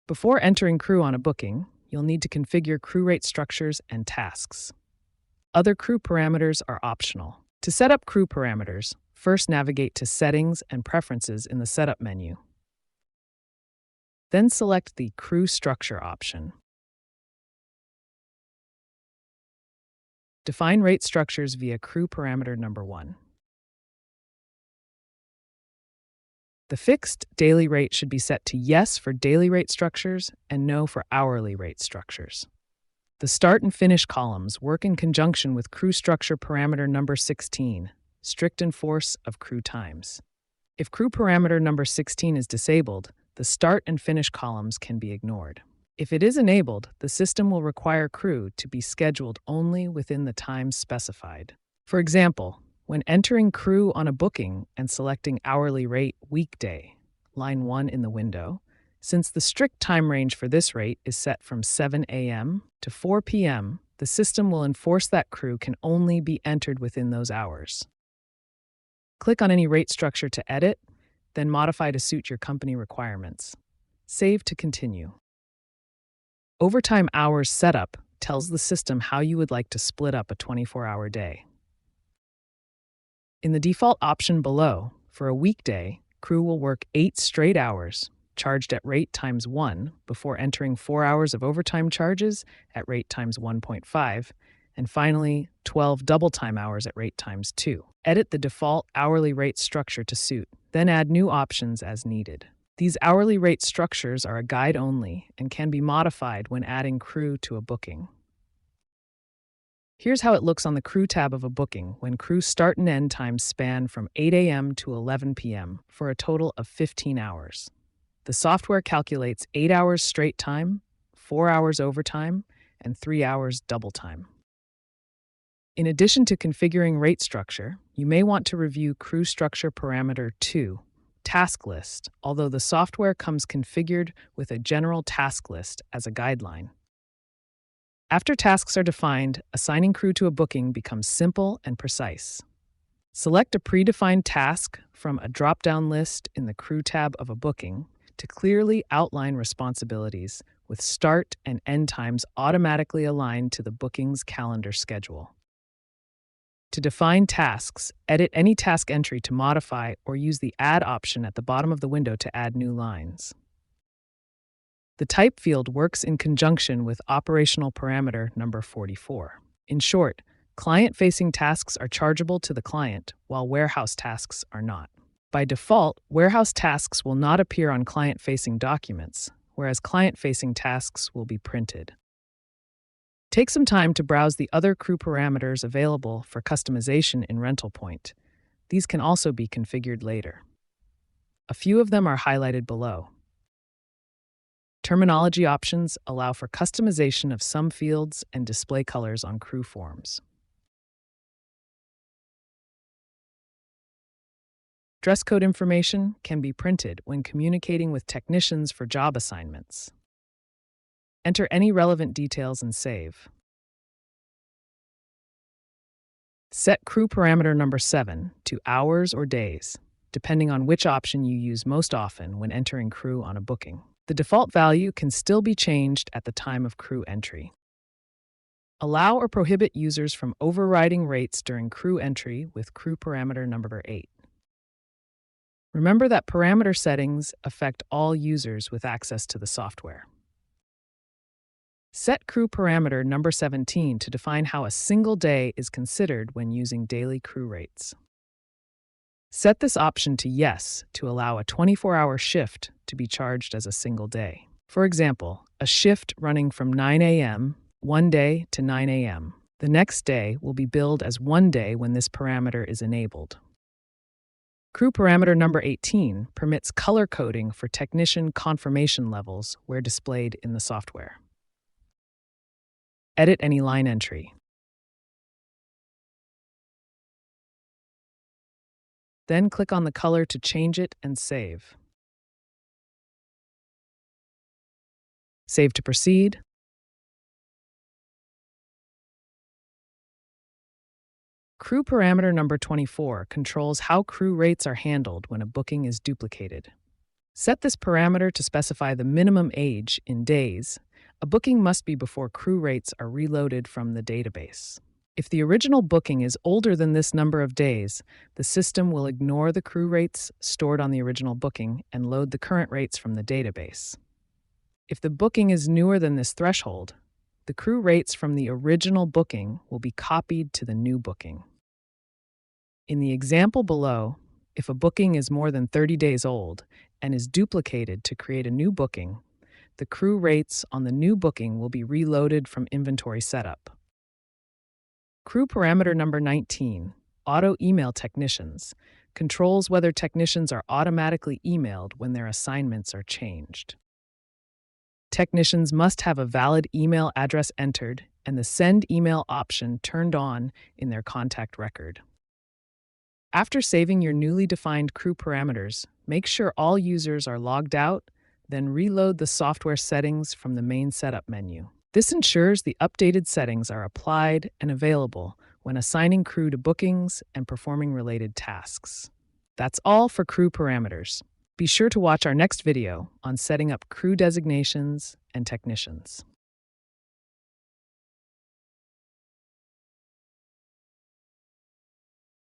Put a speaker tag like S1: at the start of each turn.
S1: Before entering crew on a booking, you'll need to configure crew rate structures and tasks. Other crew parameters are optional. To set up crew parameters, first navigate to Settings and Preferences in the Setup menu. Then select the Crew Structure option. Define rate structures via crew parameter number 1. The fixed daily rate should be set to Yes for daily rate structures and No for hourly rate structures. The start and finish columns work in conjunction with crew structure parameter number 16, strict enforce of crew times. If crew parameter number 16 is disabled, the start and finish columns can be ignored. If it is enabled, the system will require crew to be scheduled only within the times specified. For example, when entering crew on a booking and selecting hourly rate weekday, line 1 in the window, since the strict time range for this rate is set from 7 a.m. to 4 p.m., the system will enforce that crew can only be entered within those hours. Click on any rate structure to edit, then modify to suit your company requirements. Save to continue. Overtime hours setup tells the system how you would like to split up a 24-hour day. In the default option below, for a weekday, crew will work 8 straight hours, charged at rate times 1 before entering 4 hours of overtime charges at rate times 1.5, and finally 12 double time hours at rate times 2. Edit the default hourly rate structure to suit, then add new options as needed. These hourly rate structures are a guide only and can be modified when adding crew to a booking. Here's how it looks on the crew tab of a booking when crew start and end times span from 8 a.m. to 11 p.m. for a total of 15 hours. The software calculates 8 hours straight time, 4 hours overtime, and 3 hours double time. In addition to configuring rate structure, you may want to review crew structure parameter 2, task list, although the software comes configured with a general task list as a guideline. After tasks are defined, assigning crew to a booking becomes simple and precise. Select a predefined task from a drop-down list in the Crew tab of a booking to clearly outline responsibilities with start and end times automatically aligned to the booking's calendar schedule. To define tasks, edit any task entry to modify or use the Add option at the bottom of the window to add new lines. The type field works in conjunction with operational parameter number 44. In short, client-facing tasks are chargeable to the client, while warehouse tasks are not. By default, warehouse tasks will not appear on client-facing documents, whereas client-facing tasks will be printed. Take some time to browse the other crew parameters available for customization in RentalPoint. These can also be configured later. A few of them are highlighted below. Terminology options allow for customization of some fields and display colors on crew forms. Dress code information can be printed when communicating with technicians for job assignments. Enter any relevant details and save. Set crew parameter number 7 to hours or days, depending on which option you use most often when entering crew on a booking. The default value can still be changed at the time of crew entry. Allow or prohibit users from overriding rates during crew entry with crew parameter number 8. Remember that parameter settings affect all users with access to the software. Set crew parameter number 17 to define how a single day is considered when using daily crew rates. Set this option to Yes to allow a 24-hour shift to be charged as a single day. For example, a shift running from 9 a.m. one day to 9 a.m. the next day will be billed as one day when this parameter is enabled. Crew parameter number 18 permits color coding for technician confirmation levels where displayed in the software. Edit any line entry. Then click on the color to change it and save. Save to proceed. Crew parameter number 24 controls how crew rates are handled when a booking is duplicated. Set this parameter to specify the minimum age in days. A booking must be before crew rates are reloaded from the database. If the original booking is older than this number of days, the system will ignore the crew rates stored on the original booking and load the current rates from the database. If the booking is newer than this threshold, the crew rates from the original booking will be copied to the new booking. In the example below, if a booking is more than 30 days old and is duplicated to create a new booking, the crew rates on the new booking will be reloaded from inventory setup. Crew parameter number 19, Auto Email Technicians, controls whether technicians are automatically emailed when their assignments are changed. Technicians must have a valid email address entered and the Send Email option turned on in their contact record. After saving your newly defined crew parameters, make sure all users are logged out, then reload the software settings from the main setup menu. This ensures the updated settings are applied and available when assigning crew to bookings and performing related tasks. That's all for crew parameters. Be sure to watch our next video on setting up crew designations and technicians.